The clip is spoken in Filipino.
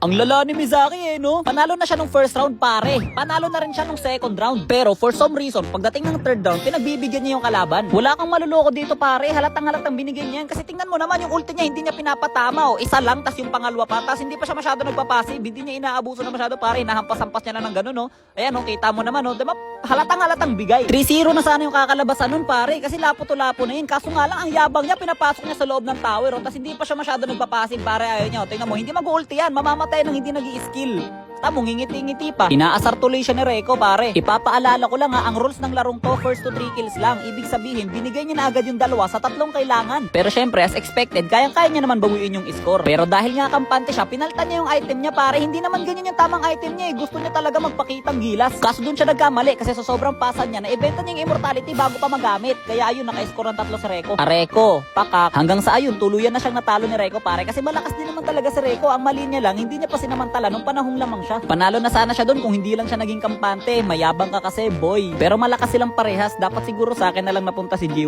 Ang lala ni Mizaki no? Panalo na siya nung first round pare. Panalo na rin siya nung second round. Pero for some reason, pagdating ng third round, pinagbibigyan niya yung kalaban. Wala kang maluloko dito pare. Halatang binigyan niya yan. Kasi tingnan mo naman yung ulti niya, hindi niya pinapatama. Isa lang, tas yung pangalawa pa. Tas hindi pa siya masyado nagpapasive. Hindi niya inaabuso na masyado pare. Nahampas-hampas niya na ng ganun no. Ayan no, kita mo naman no. Diba? Halatang bigay. 3-0 na sana yung kakalabasan nun pare. Kasi lapo-to-lapo na yun. Kaso nga lang, ang yabang niya, pinapasok niya sa loob ng tower. Oh. Tas hindi pa siya masyado nagpapasive pare. Ayaw niya. Tingnan mo, hindi mag-ulti yan. Mamamatay nang hindi nag-i-skill. Tamo, ngingiti-ngiti pa. Inaasar tuloy siya ni Reiko, pare. Ipapaalala ko lang ang rules ng larong to, first to 3 kills lang. Ibig sabihin, binigay niya na agad yung dalawa sa tatlong kailangan. Pero syempre, as expected, kayang-kaya niya naman bawiin yung score. Pero dahil nga kampante siya, pinaltan niya yung item niya, pare. Hindi naman ganyan yung tamang item niya eh. Gusto niya talaga magpakitang gilas. Kaso dun siya nagkamali kasi sa sobrang pasan niya, na-ibenta niya yung immortality bago pa magamit. Kaya ayun, naka-score ng 3 si Reiko. Reiko, pakak. Hanggang sa ayun, tuluyan na siyang natalo ni Reiko, pare. Kasi malakas din naman talaga si Reiko. Ang mali niya lang, hindi niya pa sinamantala nung panahong lamang siya. Panalo na sana siya doon kung hindi lang siya naging kampante. Mayabang ka kasi, boy. Pero malakas silang parehas. Dapat siguro sa akin na lang napunta si Jiw.